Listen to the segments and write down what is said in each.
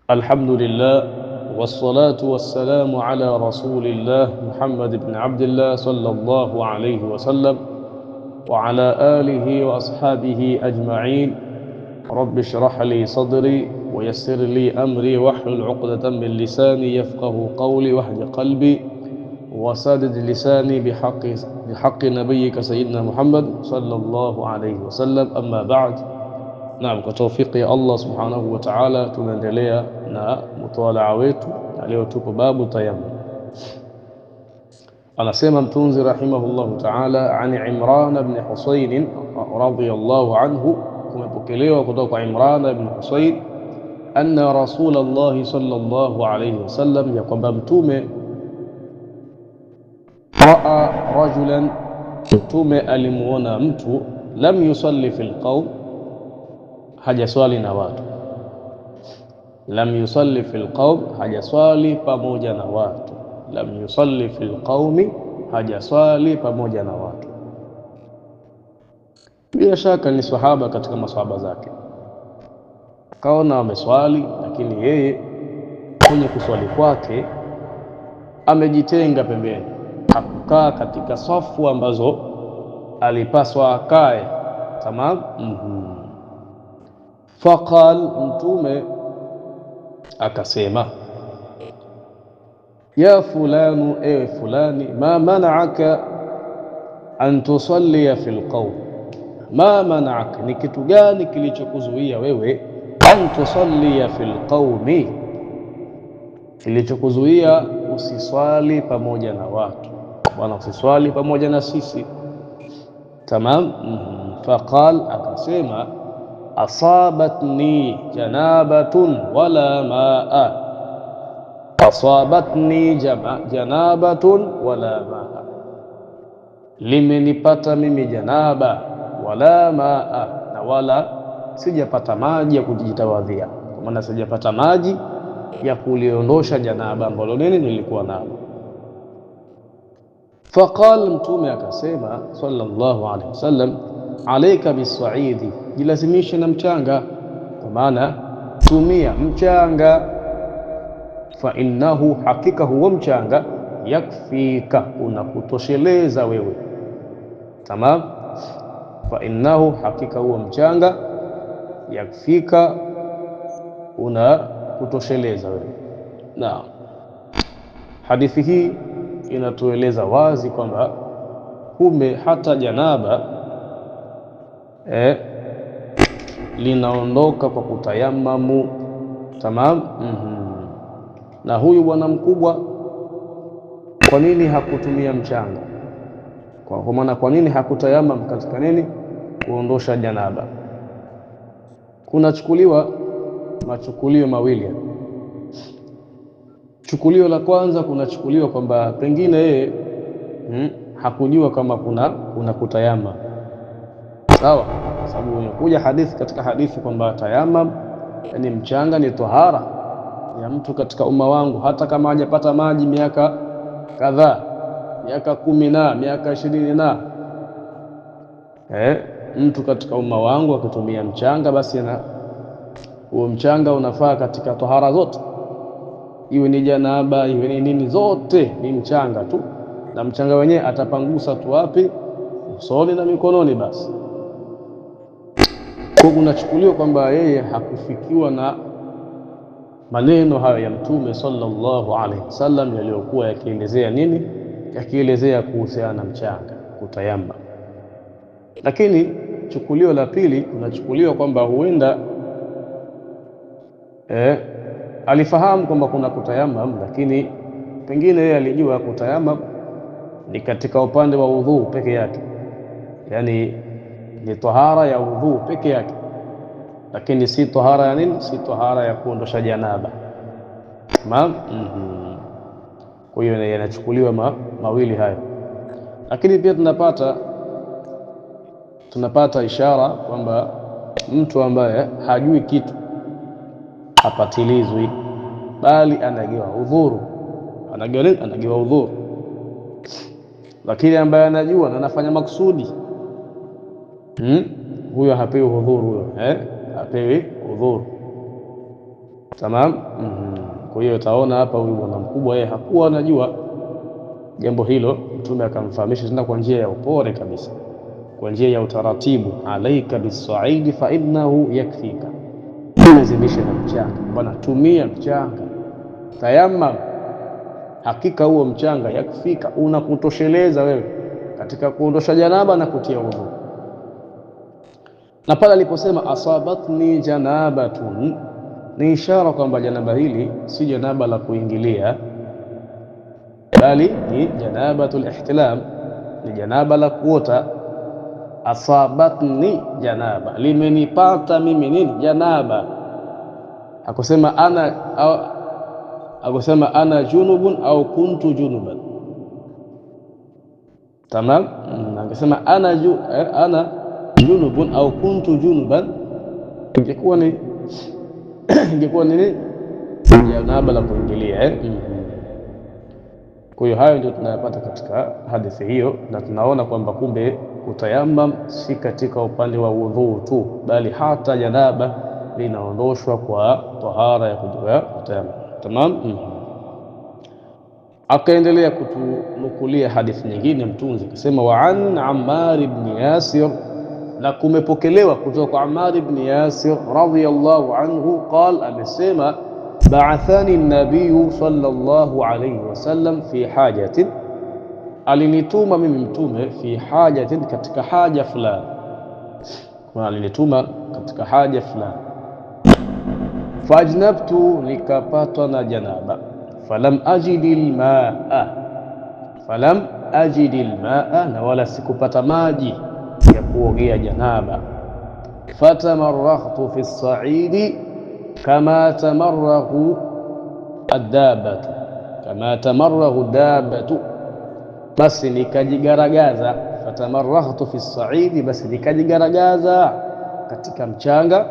الحمد لله والصلاة والسلام على رسول الله محمد بن عبد الله صلى الله عليه وسلم وعلى آله وأصحابه أجمعين. رب اشرح لي صدري ويسر لي أمري واحلل عقدة من لساني يفقه قولي واهد قلبي وسدد لساني بحق نبيك سيدنا محمد صلى الله عليه وسلم. أما بعد. Naam, kwa taufiki ya Allah subhanahu wa ta'ala tunaendelea na mutawalaa wetu na leo tuko babu tayammum. Anasema mtunzi rahimahullahu ta'ala, an Imran ibn Husayn radhiyallahu anhu, kumepokelewa kutoka kwa Imran ibn Husayn anna Rasulullah sallallahu alayhi wasallam, ya kwamba mtume raa rajulan, mtume alimuona mtu lam yusalli fil qawm, hajaswali na watu. Lam yusalli fil qawm, hajaswali pamoja na watu. Lam yusalli fil qawmi, hajaswali pamoja na watu. Bila shaka ni sahaba katika masahaba zake, kaona wameswali, lakini yeye kwenye kuswali kwake amejitenga pembeni, hakukaa katika safu ambazo alipaswa akae. Tamam. Faqal, mtume akasema, ya fulanu, ewe fulani, ma mana'aka an tusallia fil qawm. Ma mana'aka, ni kitu gani kilichokuzuia wewe an tusallia fil qawmi, kilichokuzuia usiswali pamoja na watu, bwana, usiswali pamoja na sisi. Tamam. Faqal, akasema, asabatni janabatun wala maa, asabatni janabatun wala maa, limenipata mimi janaba, wala maa, na wala sijapata maji ya kujitawadhia, kwa maana sijapata maji ya kuliondosha janaba ambalo nini nilikuwa nalo. Faqal, mtume akasema sallallahu alaihi wasallam, alayka bisaidi, jilazimishe na mchanga, kwa maana tumia mchanga. Fa innahu, hakika huwa mchanga, yakfika, unakutosheleza wewe. Tamam. Fa innahu, hakika huwa mchanga, yakfika, unakutosheleza wewe. Na hadithi hii inatueleza wazi kwamba kumbe hata janaba linaondoka kwa kutayamamu. Tamam. Na huyu bwana mkubwa, kwa nini hakutumia mchanga? Kwa maana kwa nini hakutayamam katika nini kuondosha janaba? Kunachukuliwa machukulio mawili. Chukulio la kwanza, kunachukuliwa kwamba pengine yeye hakujua kama kuna kutayamam. Sawa, sababu inakuja hadithi katika hadithi kwamba tayamam, yani mchanga ni tahara ya mtu katika umma wangu, hata kama hajapata maji miaka kadhaa, miaka 10 na miaka 20 na mtu katika umma wangu akitumia mchanga, basi na huo mchanga unafaa katika tahara zote, iwe ni janaba, iwe ni nini, zote ni mchanga tu, na mchanga wenyewe atapangusa tu wapi? Usoni na mikononi basi. Kwa kunachukuliwa kwamba yeye hakufikiwa na maneno hayo ya mtume sallallahu alaihi wasallam yaliyokuwa yakielezea nini, yakielezea kuhusiana na mchanga, kutayamma. Lakini chukulio la pili, kunachukuliwa kwamba huenda alifahamu kwamba kuna kutayamam, lakini pengine yeye alijua kutayamam ni katika upande wa udhu peke yake, yani ni tahara ya udhu peke yake, lakini si tahara ya nini, si tahara ya kuondosha janaba. Tamam. Kwa hiyo yanachukuliwa mawili hayo, lakini pia tunapata ishara kwamba mtu ambaye hajui kitu hapatilizwi, bali anagewa udhuru, anagewa udhuru. Lakini ambaye anajua na anafanya makusudi, huyo hapewi udhuru, huyo hapewi udhuru. Tamam. Kwa hiyo utaona hapa huyu bwana mkubwa yeye hakuwa anajua jambo hilo. Mtume akamfahamisha tena kwa njia ya upole kabisa, kwa njia ya utaratibu, alaika bisaidi fa innahu yakfika, lazimisha na mchanga bwana, tumia mchanga, tayammam, hakika huo mchanga yakfika, unakutosheleza wewe katika kuondosha janaba na kutia udhu. Na pale aliposema asabatni janabatun, ni ishara kwamba janaba hili si janaba la kuingilia, bali ni janabatul ihtilam, ni janaba la kuota. Asabatni janaba, limenipata mimi nini? Janaba. Akusema ana junubun au kuntu junuban. Tamam. Akasema ana junubun au kuntu junuban, ingekuwa ni janaba la kuingilia. Kwa hiyo hayo ndio tunayapata katika hadithi hiyo, na tunaona kwamba kumbe kutayammam si katika upande wa udhu tu, bali hata janaba linaondoshwa kwa tahara ya kutayammam. Tamam. Akaendelea kutunukulia hadithi nyingine mtunzi, akasema wa an Ammar ibn Yasir, na kumepokelewa kutoka kwa Ammar ibn Yasir radhiyallahu anhu qal, amesema ba'athani an-nabiy sallallahu alayhi wasallam fi hajatin, alinituma mimi mtume, fi hajatin, katika haja fulani, kwa alinituma katika haja fulani. Fajnabtu, nikapatwa na janaba. Falam ajidil maa, na wala sikupata maji ya kuogea janaba. Fatamarraghtu fi as-sa'idi kama tamarraghu ad-dabbatu, basi nikajigaragaza. Fatamarraghtu fi as-sa'idi, basi nikajigaragaza katika mchanga.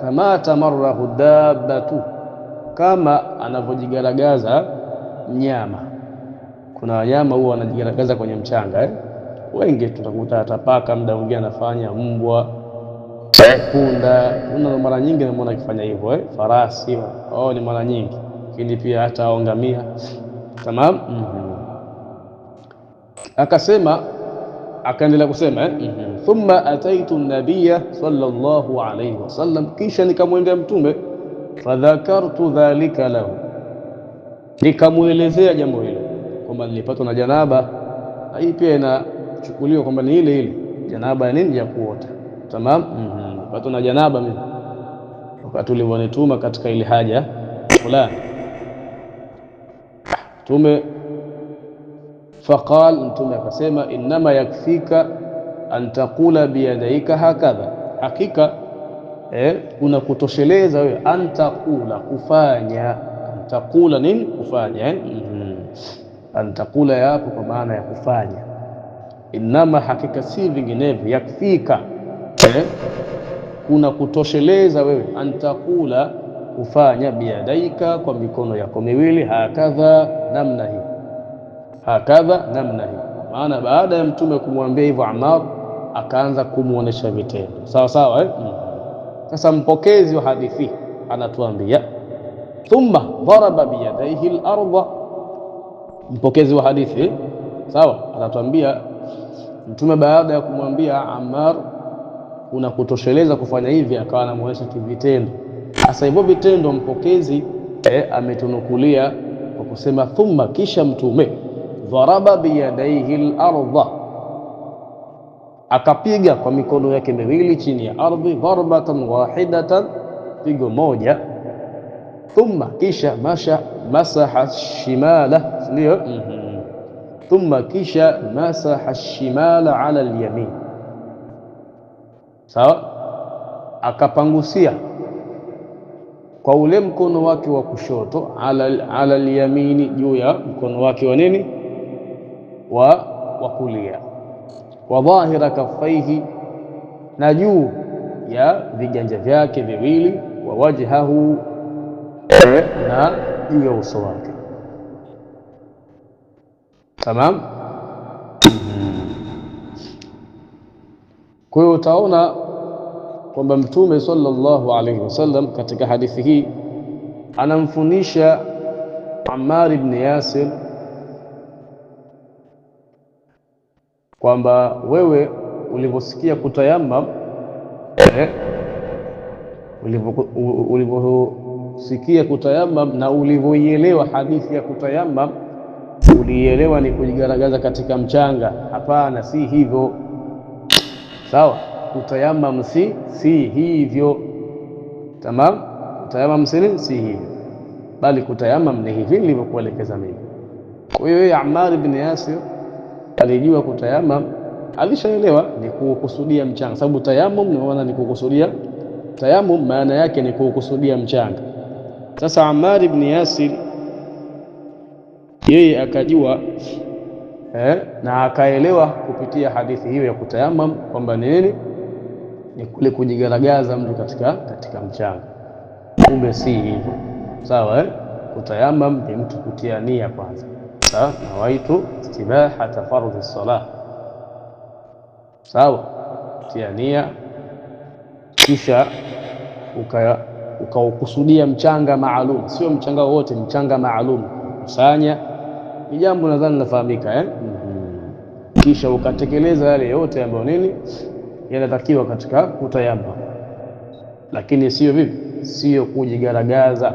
Kama tamarraghu ad-dabbatu, kama anavyojigaragaza mnyama. Kuna wanyama huwa wanajigaragaza kwenye mchanga wengi tutakuta atapaka, muda mwingine anafanya mbwa, punda, kuna mara nyingi namuona akifanya hivyo farasi, ni mara nyingi, lakini pia hata ngamia. Tamam. Akaendelea kusema thumma ataitu an-nabiyya sallallahu alayhi wasallam, kisha nikamwendea mtume. Fadhakartu dhalika lahu, nikamuelezea jambo hilo kwamba nilipatwa na janaba. Hii pia inachukuliwa kwamba ni ile janaba ya nini, ya kuota. Tamam. Nilipatwa na janaba mimi wakati ulivyonituma katika ile haja fulani. Mtume akasema innama yakfika an taqula biyadaika hakadha, hakika kuna kutosheleza wewe antakula, kufanya. Antakula nini? Kufanya. Antakula yapo kwa maana ya kufanya. Innama, hakika si vinginevyo, yakfika, kuna kutosheleza wewe antakula, kufanya, biyadaika, kwa mikono yako miwili, hakadha, namna hii, maana baada ya mtume kumwambia hivyo Ammar akaanza kumuonesha vitendo. Sawa sawa. Sasa mpokezi wa hadithi anatuambia thumma daraba biyadaihi al-ardha. Mpokezi wa hadithi sawa, anatuambia mtume baada ya kumwambia Ammar kuna kutosheleza kufanya hivi, akawa anamuonesha kivitendo. Sasa hivyo vitendo mpokezi ametunukulia kwa kusema thumma, kisha mtume daraba biyadaihi al-ardha, akapiga kwa mikono yake miwili chini ya ardhi, darbatan wahidatan, pigo moja. Thumma, kisha masaha shimala, ndio thumma, kisha masaha shimala ala al-yamin, sawa, akapangusia kwa ule mkono wake wa kushoto, ala al-yamini, juu ya mkono wake wa nini, wa kulia. Wa dhahira kaffaihi, na juu ya viganja vyake viwili. Wa wajhahu, na juu ya uso wake. Tamam. Kwa hiyo utaona kwamba mtume sallallahu alayhi wasallam katika hadithi hii anamfundisha Ammar ibn Yasir kwamba wewe ulivyosikia kutayammam, ulivyosikia kutayammam na ulivyoielewa hadithi ya kutayammam, ulielewa ni kujigaragaza katika mchanga. Hapana, si hivyo. Sawa, kutayammam si hivyo. Tamam, kutayammam si hivyo, bali kutayammam ni hivi nilivyokuelekeza mimi. Kwa hiyo yeye Ammar ibn Yasir alijua kutayammam, alishaelewa ni kukusudia mchanga, sababu tayammum ni maana ni kukusudia, tayammum maana yake ni kukusudia mchanga. Sasa Ammar ibn Yasir yeye akajua na akaelewa kupitia hadithi hiyo ya kutayammam kwamba nini, ni kule kujigaragaza mtu katika mchanga. Kumbe si hivyo. Sawa, kutayammam ni mtu kutia nia kwanza. Sawa, nawaitu istibahata fardhi salah. Sawa, kutia nia kisha ukaukusudia mchanga maalum, sio mchanga wote, mchanga maalum kusanya. Ni jambo nadhani nafahamika Kisha ukatekeleza yale yote ambayo nini yanatakiwa katika kutayammam, lakini sio vipi, sio kujigaragaza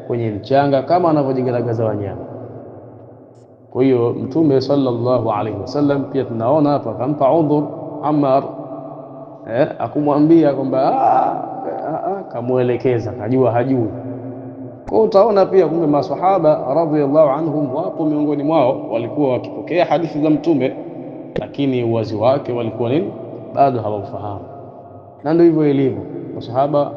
kwenye mchanga kama wanavyojigaragaza wanyama. Kwa hiyo Mtume sallallahu alaihi wasallam pia tunaona hapa akampa udhur Ammar, akumwambia kwamba kamuelekeza, kajua hajui. Kwa utaona pia kumbe maswahaba radhiyallahu anhum wapo miongoni mwao walikuwa wakipokea hadithi za Mtume, lakini uwazi wake walikuwa nini, bado hawaufahamu. Na ndio hivyo ilivyo, maswahaba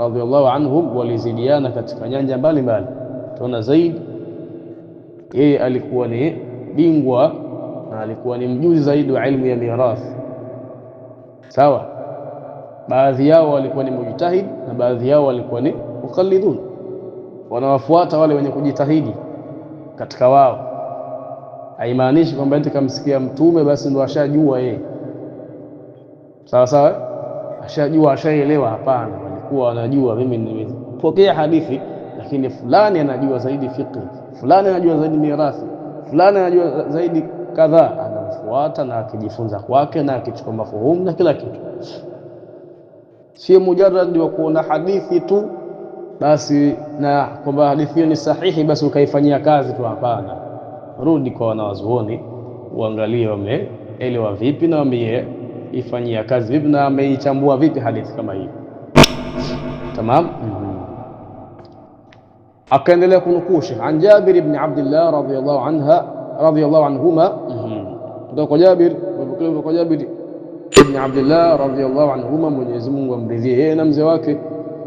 radhiyallahu anhum walizidiana katika nyanja mbalimbali. Tunaona Zaid, yeye alikuwa ni bingwa na alikuwa ni mjuzi zaidi wa ilmu ya mirathi. Sawa, baadhi yao walikuwa ni mujtahid na baadhi yao walikuwa ni muqallidun, wanawafuata wale wenye kujitahidi katika wao. Haimaanishi kwamba eti kamsikia Mtume basi ndo ashajua yeye. Sawa, ashajua, ashaelewa. Hapana, walikuwa wanajua, mimi nimepokea hadithi, lakini fulani anajua zaidi fiqh, fulani anajua zaidi mirathi, fulani anajua zaidi kadhaa, anamfuata na akijifunza kwake na akichukua mafuhumu na kila kitu. Sio mujarrad wa kuona hadithi tu basi na kwamba hadithi hiyo ni sahihi basi ukaifanyia kazi tu. Hapana, rudi kwa wanawazuoni uangalie wameelewa vipi na wameifanyia kazi vipi na wameichambua vipi hadithi kama hii. Tamam. Akaendelea kunukusha an Jabir ibn Abdullah radhiyallahu anhuma, kutoka kwa Jabir ibn Abdullah radhiyallahu anhuma, Mwenyezi Mungu amridhie yeye na mzee wake,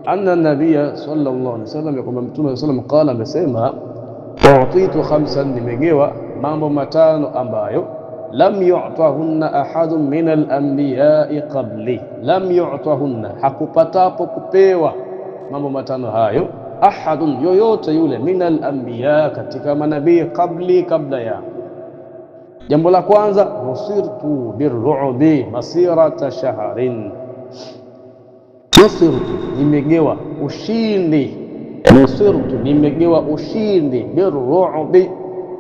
anna nabiyya sallallahu alaihi wasallam, kwamba Mtume sallallahu alaihi wasallam amesema, utitu khamsan, nimegewa mambo matano ambayo lam yu'tahunna ahadun min al-anbiya'i qabli. Lam yu'tahunna, hakupatapo kupewa mambo matano hayo ahadun, yoyote yule, min al-anbiya, katika manabii, qabli, kabla ya. Jambo la kwanza, nusirtu birru'bi masirata shahrin. Nusirtu, nimegewa ushindi. Nusirtu, nimegewa ushindi, birru'bi,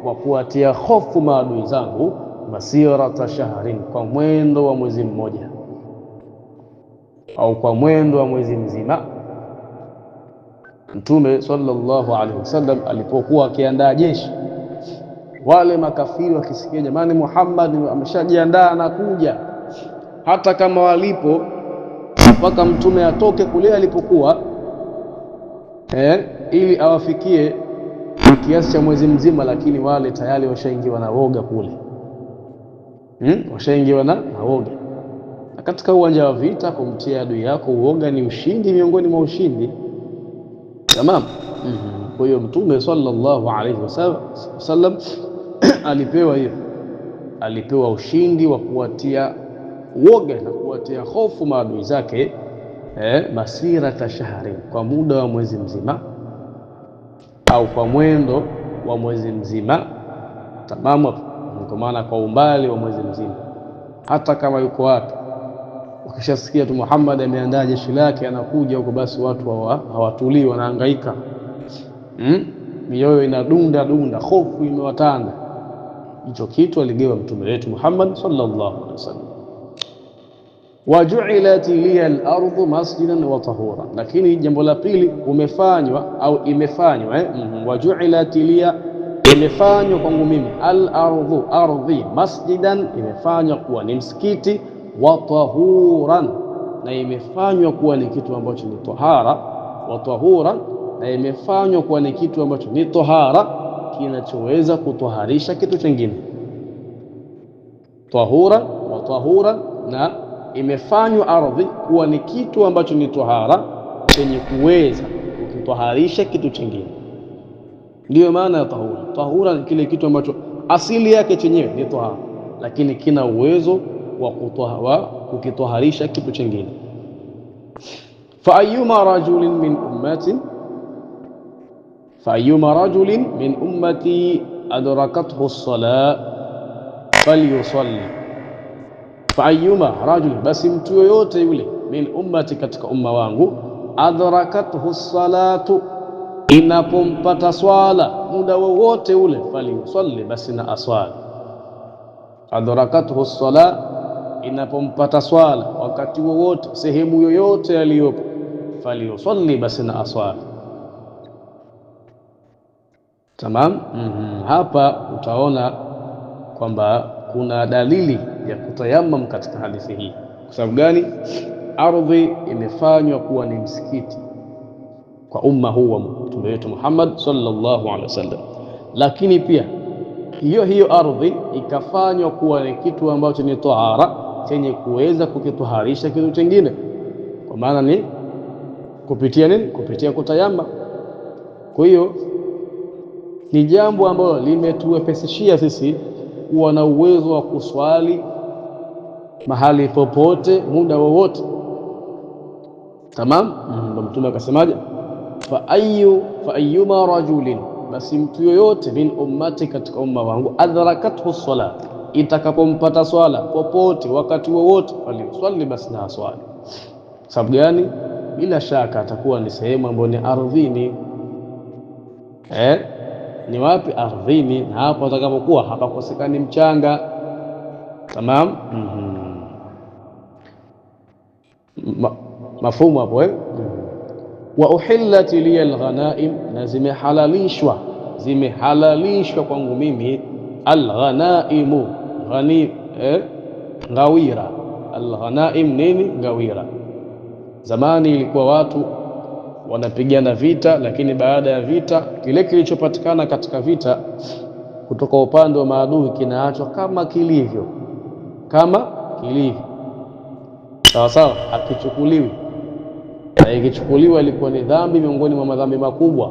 wa kuwatia hofu maadui zangu, masirata shahrin, kwa mwendo wa mwezi mmoja au kwa mwendo wa mwezi mzima. Mtume sallallahu alaihi wasallam alipokuwa akiandaa jeshi, wale makafiri wakisikia jamani Muhammad ameshajiandaa na kuja, hata kama walipo mpaka Mtume atoke kule alipokuwa ili awafikie kiasi cha mwezi mzima, lakini wale tayari washaingiwa na woga kule, washaingiwa na woga. Na katika uwanja wa vita kumtia adui yako uoga ni ushindi miongoni mwa ushindi. Tamam. Kwa hiyo Mtume sallallahu alaihi wasallam alipewa hiyo, alipewa ushindi wa kuwatia woga na kuwatia hofu maadui zake, masirata shahri, kwa muda wa mwezi mzima au kwa mwendo wa mwezi mzima. Tamamu, kwa maana kwa umbali wa mwezi mzima, hata kama yuko wapi Ukishasikia tu Muhammad ameandaa jeshi lake anakuja huko, basi watu hawatulii, wanahangaika, mioyo inadunda dunda, hofu imewatanda. Hicho kitu aligewa mtume wetu Muhammad sallallahu alaihi wasallam. Waju'ilat liya al-ardu masjidan wa tahura, lakini jambo la pili umefanywa au imefanywa waju'ilat liya, imefanywa kwangu mimi, al-ardu, ardhi, masjidan, imefanywa kuwa ni msikiti, wa tahuran, na imefanywa kuwa ni kitu ambacho ni tahara, wa tahuran, na imefanywa kuwa ni kitu ambacho ni tahara, kinachoweza kutoharisha kitu kingine. Tahuran wa tahuran, na imefanywa ardhi kuwa ni kitu ambacho ni tahara chenye kuweza kukitoharisha kitu kingine. Ndiyo maana ya tahura. Tahura ni kile kitu ambacho asili yake chenyewe ni tahara, lakini kina uwezo wa kukitoharisha kitu kingine. Fa ayyuma rajulin min ummati adrakathu as-salat falyusalli. Fa ayyuma rajul, basi mtu yoyote yule, min ummati, katika umma wangu, adrakathu as-salatu, inapompata swala muda wowote ule, falyusalli, basi na aswali. Adrakathu as-salat, inapompata swala wakati wowote, sehemu yoyote aliyopo, falyusalli, basi na aswali. Tamam. Hapa utaona kwamba kuna dalili ya kutayammam katika hadithi hii. Kwa sababu gani? Ardhi imefanywa kuwa ni msikiti kwa umma huu wa mtume wetu Muhammad sallallahu alaihi wasallam, lakini pia hiyo ardhi ikafanywa kuwa ni kitu ambacho ni tahara chenye kuweza kukitoharisha kitu kingine, kwa maana ni kupitia nini? Kupitia kutayammam. Kwa hiyo ni jambo ambalo limetuwepesishia sisi kuwa na uwezo wa kuswali mahali popote muda wowote. Tamam. Ndio mtume akasemaje? Fa ayyuma rajulin, basi mtu yoyote, min ummati, katika umma wangu, adrakathu as-salat, itakapompata swala popote wakati wowote, falyusalli, basi na aswali. Sababu gani? Bila shaka atakuwa ni sehemu ambayo ni ardhini. Ni wapi? Ardhini. Na hapo atakapokuwa hapakosekani mchanga. Tamam. Mafumu hapo wa uhillat liya al-ghanaim, na zimehalalishwa kwangu mimi al-ghanaimu, ngawira. Al-ghanaim nini? Ngawira. Zamani ilikuwa watu wanapigana vita, lakini baada ya vita kile kilichopatikana katika vita kutoka upande wa maadui kinaachwa kama kilivyo, sawa sawa, hakichukuliwi. Na ikichukuliwa ilikuwa ni dhambi miongoni mwa madhambi makubwa.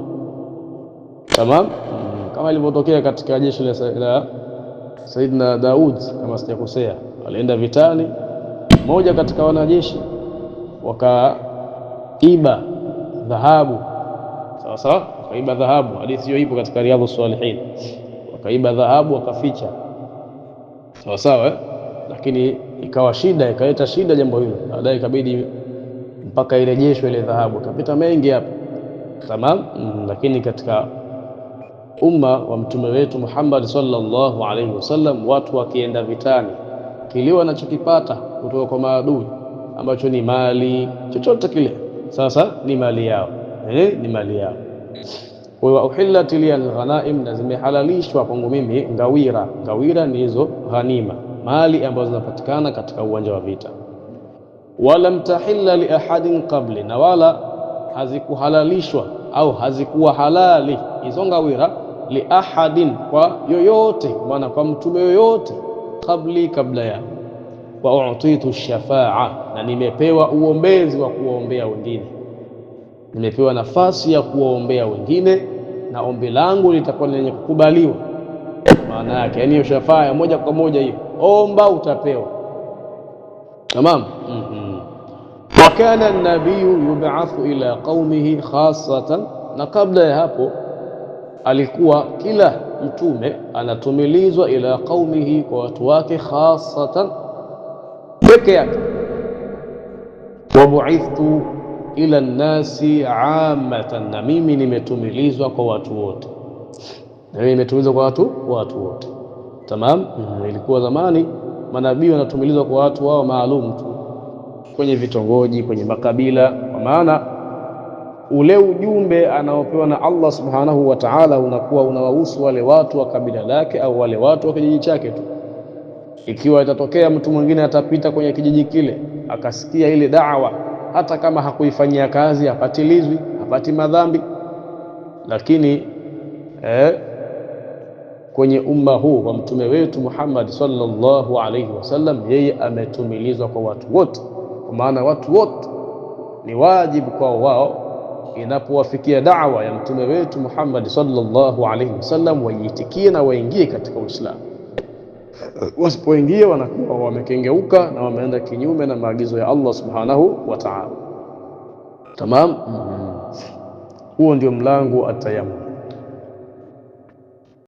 Tamam. Kama ilivyotokea katika jeshi la Saidina Daud, kama sijakosea, alienda vitani, mmoja katika wanajeshi wakaiba dhahabu, sawa sawa, wakaiba dhahabu. Hadithi hiyo ipo katika Riyadhus Salihin. Wakaiba dhahabu wakaficha, sawa sawa, lakini ikawa shida, ikaleta shida jambo hilo. Baadaye ikabidi mpaka irejeshwe ile dhahabu. Kapita mengi hapa. Tamam. Lakini katika umma wa mtume wetu Muhammad sallallahu alaihi wasallam, watu wakienda vitani, kile wanachokipata kutoka kwa maadui ambacho ni mali, chochote kile, sasa ni mali yao, ni mali yao. Wa uhillat liya al-ghanaim, na zimehalalishwa kwangu mimi ngawira. Ngawira ni hizo ghanima, mali ambazo zinapatikana katika uwanja wa vita. Walam tahilla li ahadin qabli, na wala hazikuhalalishwa au hazikuwa halali hizo ngawira, li ahadin, kwa yoyote, kwa maana kwa mtume yoyote, qabli, kabla ya. Wa u'titu shafa'a, na nimepewa uombezi wa kuwaombea wengine, nimepewa nafasi ya kuwaombea wengine, na ombi langu litakuwa lenye kukubaliwa. Maana yake yani hiyo shafa'a moja kwa moja, hiyo omba utapewa. Tamam. Wa kana an-nabiyyu yub'athu ila qaumihi khassatan, na kabla ya hapo alikuwa kila mtume anatumilizwa ila qaumihi, kwa watu wake, khassatan, peke yake. wa bu'ithtu ila nnasi ammatan, na mimi nimetumilizwa kwa watu wote, na mimi nimetumilizwa kwa watu wote. Tamam. Ilikuwa zamani manabii wanatumilizwa kwa watu wao maalum tu, kwenye vitongoji, kwenye makabila, kwa maana ule ujumbe anaopewa na Allah subhanahu wa ta'ala unakuwa unawahusu wale watu wa kabila lake au wale watu wa kijiji chake tu. Ikiwa itatokea mtu mwingine atapita kwenye kijiji kile akasikia ile da'wa, hata kama hakuifanyia kazi, hapatilizwi, hapati madhambi, lakini kwenye umma huu wa mtume wetu Muhammad sallallahu alayhi wasallam, yeye ametumilizwa kwa watu wote, kwa maana watu wote ni wajibu kwa wao inapowafikia da'wa ya mtume wetu Muhammad sallallahu alayhi wasallam waitikie na waingie katika Uislamu. Wasipoingia wanakuwa wamekengeuka na wameenda kinyume na maagizo ya Allah subhanahu wa ta'ala. Tamam. Huo ndio mlango wa tayammum.